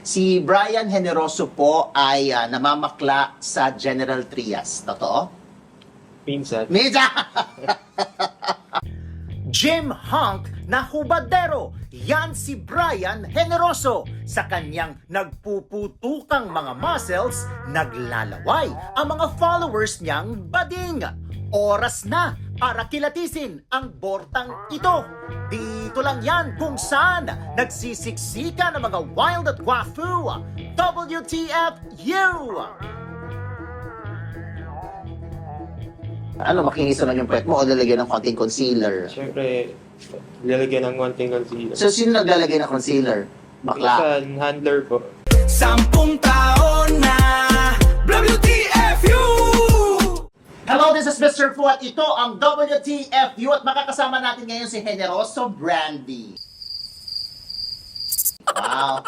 Si Brian Generoso po ay namamakla sa General Trias. Totoo? Minsan. Minsan! Jim Hunk na hubadero. Yan si Brian Generoso. Sa kanyang nagpuputukang mga muscles, naglalaway ang mga followers niyang bading. Oras na para kilatisin ang bortang ito. Dito lang yan kung saan nagsisiksika ng mga wild at wafu. WTFU! Ano, makinis naman yung puwet mo o lalagyan ng konting concealer? Siyempre, lalagyan ng konting concealer. So, sino naglalagay ng concealer? Bakla? Minsan, handler po. 10 taon na WTFU! Hello, this is Mr. Fu at ito ang WTFU at makakasama natin ngayon si Generoso Brandy. Wow!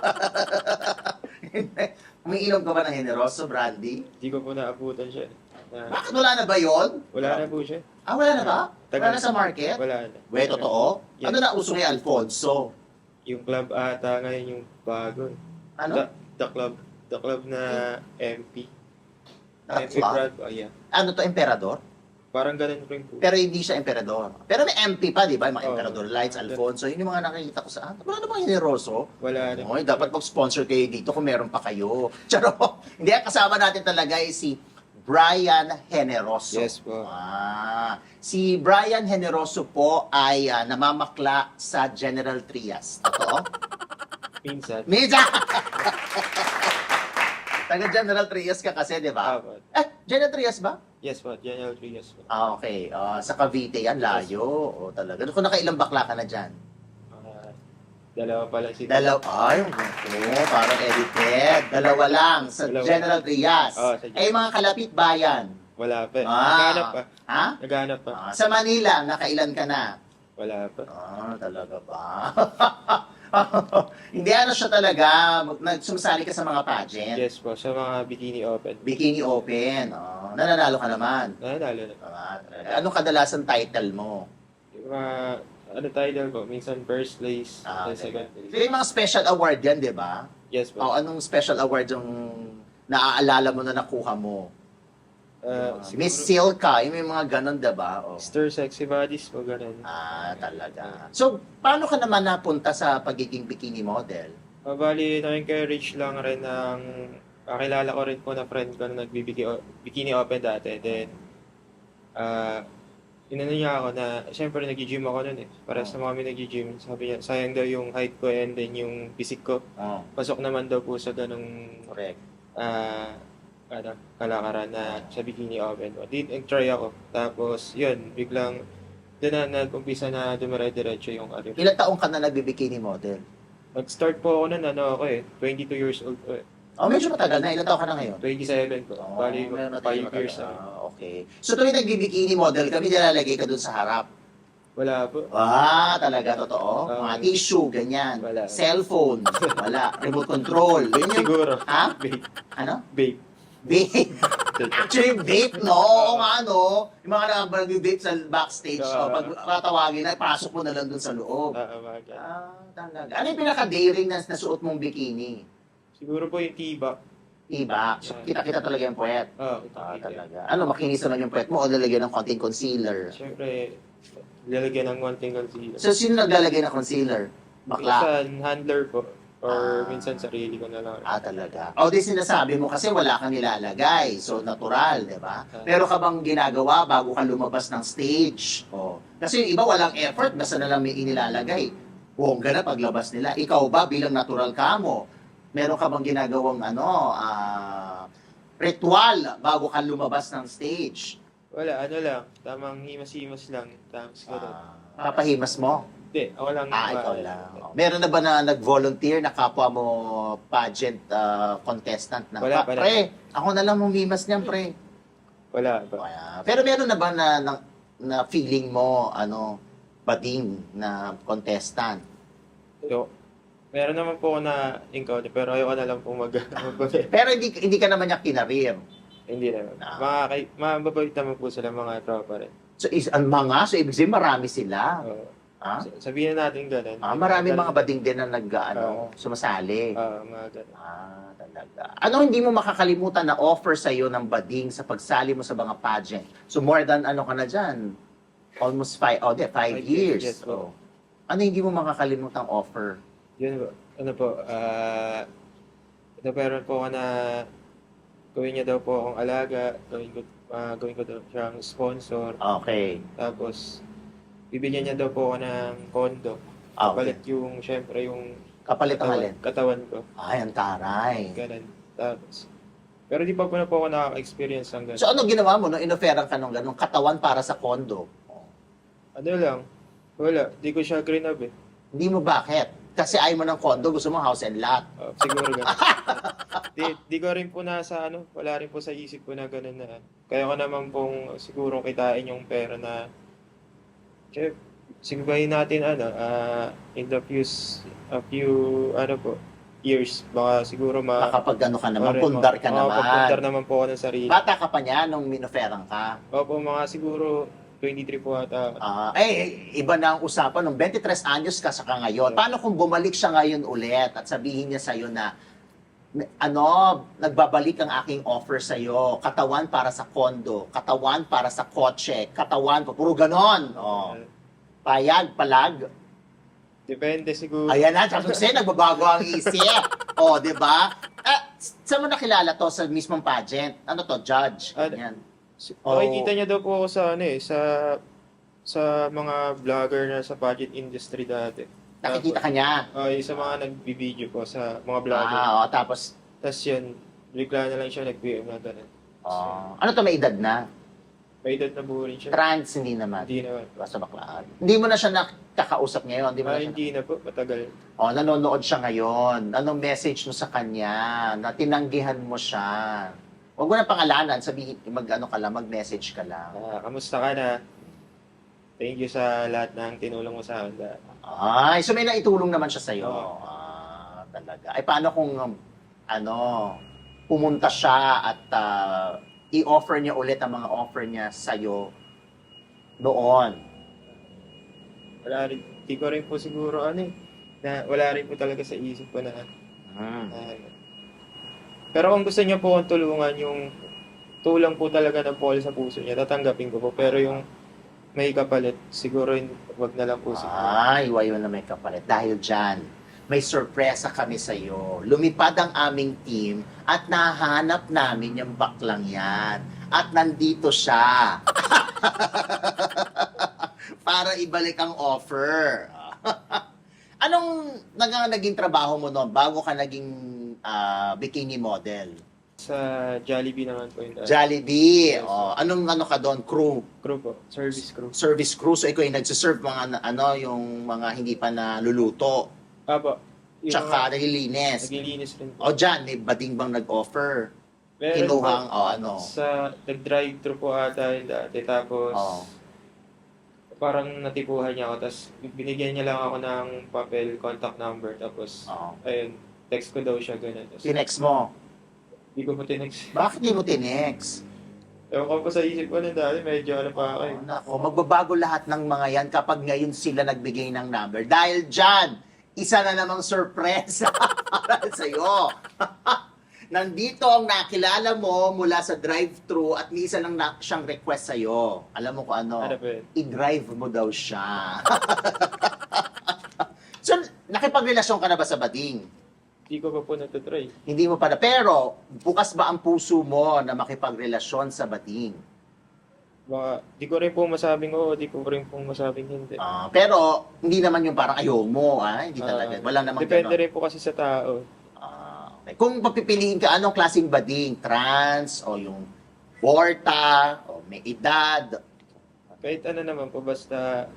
Umiinom ka ba ng Generoso Brandy? Hindi ko po naabutan siya. Bakit wala na ba yun? Wala na po siya. Ah, wala na ba? Wala na sa market? Wala na. Wait, totoo? Yes. Ano na uso kay Alfonso? Yung club ata ngayon yung bago. Ano? The club na MP. The MP club? brand. Oh, yeah. Ano to, Emperador? Parang ganun rin po. Pero hindi siya Emperador. Pero may MP pa, di ba? Yung mga Oo. Emperador Lights, Alfonso. Yun yung mga nakikita ko sa... Wala na bang Generoso? Wala na. Oy, dapat mag-sponsor kayo dito kung meron pa kayo. Charo. Hindi, kasama natin talaga ay si Brian Generoso. Yes po. Si Brian Generoso po ay namamakla sa General Trias. Totoo? Minsan. Minsan! Taga General Trias ka kasi, di ba? Apat. General Trias ba? Yes po. General Trias po. Okay. Sa Cavite yan, layo. Talaga. Kung nakailang bakla ka na dyan? Dalawa pala si Ay, parang edited. Dalawa lang sa Dalawa. General Trias. Sa Mga kalapit bayan. Wala pa. Ah. Naghanap pa. Ha? Naghanap pa. Sa Manila, nakailan ka na? Wala pa. Talaga ba? Hindi, ano siya talaga. Sumasali ka sa mga pageant. Yes po. Sa mga bikini open. Bikini Open. Nananalo ka naman. Nanalo na. Talaga. Anong kadalasan title mo? Yung mga title po, minsan first place, then second place. May mga special award yan, di ba? Yes po. Anong special award yung naaalala mo na nakuha mo? Siguro, Miss Silka, yung may mga ganun, di ba? Mr. Sexy Bodies po, ganun. Talaga. So, paano ka naman napunta sa pagiging bikini model? Bali, na-encourage lang rin ng kakilala ko rin po na friend ko na nagbibikini open dati. Then, inano niya ako na, siyempre nag-gym ako nun eh. Para sa mga kami nag-gym, sabi niya, sayang daw yung height ko and then yung physique ko. Pasok naman daw po sa ganung Correct. kalakaran na sa bikini open. Nag-try ako. Tapos, yun, biglang doon na nag-umpisa na dumire-diretso yung career. Ilang taong ka na nagbibikini model? Nag-start po ako nun, 22 years old po eh. Medyo matagal na. Ilang taong ka na ngayon? 27 po. Bali, meron na 5 tayong years matagal. na. Okay. So, tuwing nagbibikini model kami, nilalagay ka dun sa harap. Wala po. Talaga, totoo? Mga Um, tissue, ganyan. wala. Cellphone, wala. Remote control. Ganyan. Siguro. Ha? Vape. Ano? Vape. Vape. Actually, vape, no? Oo nga, no? Yung mga nag-vape sa backstage, pag tatawagin na, pasok mo na lang dun sa loob. Talaga. Ano yung pinaka-daring na nasuot mong bikini? Siguro po yung tibak. Iba. So, kita-kita talaga yung puwet. Talaga. Talaga. Ano, makinis naman yung puwet mo o lalagyan ng konting concealer? Siyempre, lalagyan ng konting concealer. So, sino naglalagay ng concealer? Bakla? Minsan, handler po. Or minsan, sarili ko na lang. Talaga. Di sinasabi mo kasi wala kang nilalagay. So, natural, di ba? Pero ka bang ginagawa bago ka lumabas ng stage? Kasi yung iba walang effort, basta na lang may inilalagay. Bongga na paglabas nila. Ikaw ba, bilang natural ka mo, meron ka bang ginagawang ritual bago ka lumabas ng stage? Wala, lang. Tamang himas-himas lang. Tapos gano'n. Papahimas mo? Hindi, ako lang. Ikaw lang. Meron na ba na nag-volunteer na kapwa mo pageant contestant na? Wala. Pre, ako na lang humimas niyan, pre. Wala pa. Pero meron na ba na feeling mo, bading na contestant? So, meron naman po ako na encounter, pero ayoko na lang po Pero hindi ka naman niya kinarir. Hindi naman. Mababait naman po sila mga tropa rin. So, so ibig sabihin marami sila. Sabihin na natin ganun. Marami mga bading din na Oo. sumasali. Mga ganun. Talaga. Ano hindi mo makakalimutan na offer sa iyo ng bading sa pagsali mo sa mga pageant? So more than ano ka na dyan? Almost 5 5 years. yes po. Ano hindi mo makakalimutan offer? Yun po. Ano po, meron po ako na gawin niya daw po akong alaga, gawin ko daw siyang sponsor. Okay. Tapos, bibigyan niya daw po ako ng condo. Okay. Palit yung, syempre, yung Kapalit ang alin? katawan ko. Ay, ang taray. Ganun. Tapos, pero di pa po na po ako nakaka-experience ng ganun. So ano ginawa mo nung inoferan ka ng ganung katawan para sa kondo? Ano lang, wala. Di ko siya green up eh. Hindi mo bakit? Kasi ayaw mo ng kondo, gusto mo house and lot. Siguro ganun. di ko rin po nasa wala rin po sa isip ko na ganun na. Kaya ko naman pong siguro kitain yung pera na sigurahin natin in the few years baka siguro Makapag-ano ka naman, pundar ka makapagpundar naman. naman po ako ng sarili. Bata ka pa niya nung minoferan ka. Opo, mga siguro 23 po ata. Iba na ang usapan. Nung 23 anyos ka saka ngayon. Paano kung bumalik siya ngayon ulit at sabihin niya sa'yo na nagbabalik ang aking offer sa'yo. Katawan para sa kondo, katawan para sa kotse, katawan, puro ganon. Payag, palag. Depende siguro. Ayan na, kasi nagbabago ang isip. Di ba? Saan mo nakilala to sa mismong pageant? Ano to, judge? Ganyan. Nakikita niya daw po ako sa mga vlogger na sa pageant industry dati. Nakikita ka niya? Yung sa mga nagbibideo po sa mga vlogger. Tapos? Tapos yun, bigla na lang siya nag-PM na gano'n. Ano to, may edad na? May edad na po rin siya. Trans, hindi naman. Hindi naman. Basta baklaan. Hindi mo na siya nakakausap ngayon? Hindi mo na siya Hindi na po, matagal. nanonood siya ngayon. Anong message mo sa kanya? Na tinanggihan mo siya? Huwag mo na pangalanan, sabihin, mag-message ka lang. Kamusta ka na? Thank you sa lahat ng tinulong mo sa akin. So may naitulong naman siya sa'yo. Oo. Talaga. Paano kung, pumunta siya at i-offer niya ulit ang mga offer niya sa'yo noon? Wala rin, di ko rin po siguro na wala rin po talaga sa isip ko na pero kung gusto niya po akong tulungan, yung tulang po talaga ng Paul sa puso niya, tatanggapin ko po. Pero yung may kapalit, siguro wag na lang po siguro. Iwayo na may kapalit. Dahil dyan, may sorpresa kami sa iyo. Lumipad ang aming team at nahanap namin yung baklang yan. At nandito siya. Para ibalik ang offer. Anong naging trabaho mo noon bago ka naging bikini model? Sa Jollibee naman po yun. Jollibee. Anong ka doon? Crew? Crew po. Service crew. Service crew. So ikaw yung nagsiserve mga yung mga hindi pa naluluto. Apo. Tsaka naglilinis. Naglilinis rin po. Dyan, may bading bang nag-offer? Meron Kinuhang, po, sa nag-drive-thru po ata yun dati. Tapos, parang natipuhan niya ako. Tapos, binigyan niya lang ako ng papel, contact number. Tapos, ayun, text ko daw siya gano'n. Tinext mo? Hindi ko po tinext. Bakit di mo tinext? Ewan ko pa sa isip ko na dati, medyo pa ako eh. Nako, magbabago lahat ng mga yan kapag ngayon sila nagbigay ng number. Dahil dyan, isa na namang surpresa para sa'yo. Nandito ang nakilala mo mula sa drive-thru at may isa lang siyang request sa'yo. Alam mo kung ano? Ano po yun? I-drive mo daw siya. So, nakipagrelasyon ka na ba sa bading? Hindi ko pa po natutry. Hindi mo pa na. Pero, bukas ba ang puso mo na makipagrelasyon sa bading? Baka, di ko rin po masabing oo, di ko rin po masabing hindi. Pero, hindi naman yung parang ayaw mo. Hindi talaga. Wala namang depende ganon. rin po kasi sa tao. Okay. Kung papipiliin ka, anong klaseng bading? Trans? O yung Borta? O may edad? Kahit ano naman po, basta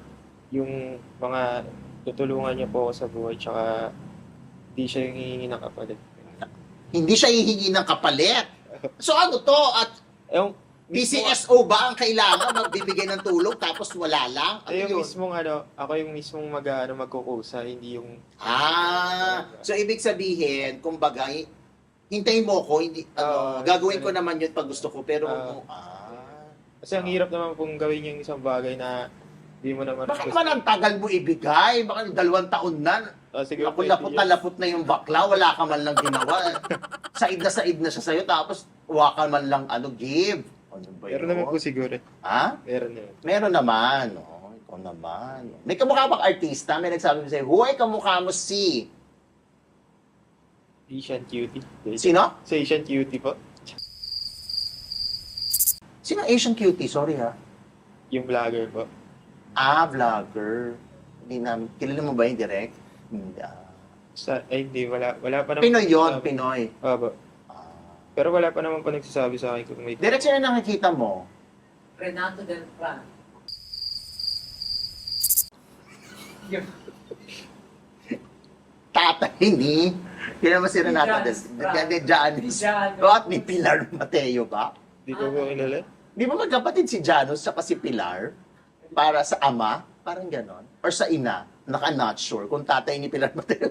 yung mga tutulungan niya po ako sa buhay, tsaka di siya yung hihingi ng kapalit. Hindi siya hihingi ng kapalit. So ano to? At Yung PCSO ba ang kailangan magbibigay ng tulong tapos wala lang? Ano yung yun? mismong ako yung mismong magkukusa, hindi yung So ibig sabihin, kumbaga, hintayin mo ko, gagawin ko naman yun pag gusto ko, pero kasi ang hirap naman pong gawin yung isang bagay na Di mo naman. Bakit man ang tagal mo ibigay? Baka 2 taon na. Siguro Lapot-lapot 20 na years. lapot na yung bakla, wala ka man lang ginawa. Said na siya sa'yo, tapos wala ka man lang give. Ano ba Meron yun? naman po siguro. Ha? Meron naman. Meron naman. Oh, ikaw naman. May kamukha bang artista? May nagsabi mo sa'yo, Hoy, kamukha mo si... Asian Cutie. Sino? Sa Asian Cutie po. Sino Asian cutie? Sorry ha. Yung vlogger po. Vlogger. Hindi na, kilala mo ba yung direct? Hindi. Hindi, wala pa naman. Pinoy yun, nagsasabi. Pinoy. Opo. Pero wala pa naman po nagsasabi sa akin kung may... Direct siya na nakikita mo. Renato Del Fran. Tatay ni. Kilala mo si Renata Del Ni Janus. Janus. O at ni Pilar Mateo ba? Di ko po kilala. Di ba magkapatid si Janus at si Pilar? Para sa ama? Parang ganon. Or sa ina? Not sure. Kung tatay ni Pilar Mateo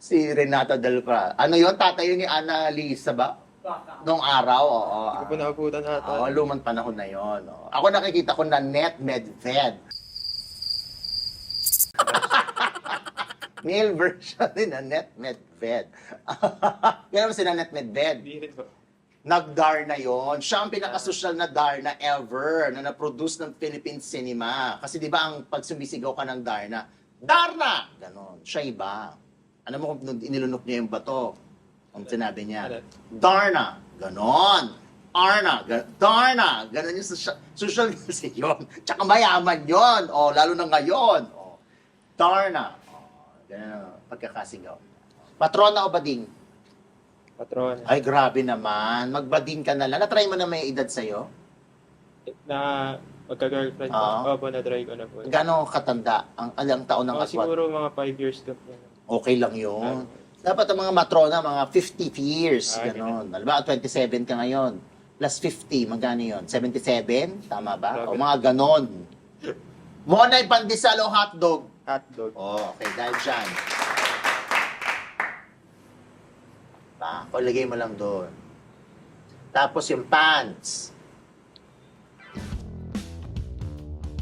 si Renata Del Fran. Ano yon? Tatay yun ni Ana Lisa ba? Baka. Noong araw, oo. Hindi ko po nakabutan ata. Oo, lumang panahon na yon. Ako nakikita ko na Net Medved. Male version din na Net Medved. Yan naman si Net Medved. Hindi rin po. Nag-Darna yon. Siya ang pinaka-social na Darna ever na na-produce ng Philippine cinema. Kasi di ba ang pag sumisigaw ka ng Darna, Darna! Ganon. Siya iba. Ano mo kung inilunok niya yung bato? Ang sinabi niya, Darna! Ganon. Arna! Darna! Ganon yung social kasi yun. Tsaka mayaman yun. O, lalo na ngayon. O, Darna! O, ganon. Pagkakasigaw. Patrona o bading? Patron. Ay, grabe naman. Magbading ka na lang. Na-try mo na may edad sa'yo? Na magka-girlfriend ko. Oo. Opo, na-try ko na po. Gano'ng katanda? Ang alang taon ng aswat? Siguro mga 5 years ko po. Okay lang yun. Dapat ang mga matrona, mga 50 years. Ah, Ganon. Alam ba, 27 ka ngayon. Plus 50, magkano yun? 77? Tama ba? O Grabe. mga ganon. Monay pandesal o hotdog? Hotdog. Oh, okay. Dahil dyan. Palagay mo lang doon. Tapos yung pants.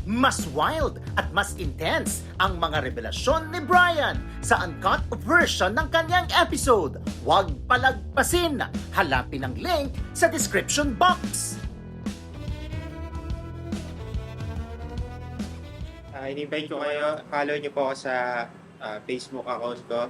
Mas wild at mas intense ang mga revelasyon ni Brian sa uncut version ng kanyang episode. Huwag palagpasin. Hanapin ang link sa description box. In-invite ko kayo. Follow niyo po ako sa Facebook account ko.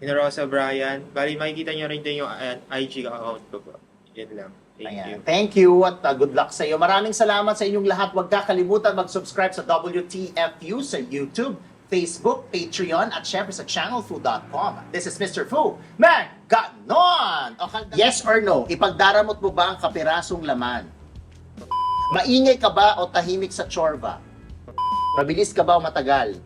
Generosa Brian. Bali, makikita niyo rin din yung IG account ko po. Yan lang. Thank you. Thank you at good luck sa iyo. Maraming salamat sa inyong lahat. Huwag kakalimutan mag-subscribe sa WTFU sa YouTube, Facebook, Patreon, at syempre sa channelfu.com. This is Mr. Fu. Man, ganon! Yes or no? Ipagdaramot mo ba ang kapirasong laman? Maingay ka ba o tahimik sa chorba? Mabilis ka ba o matagal?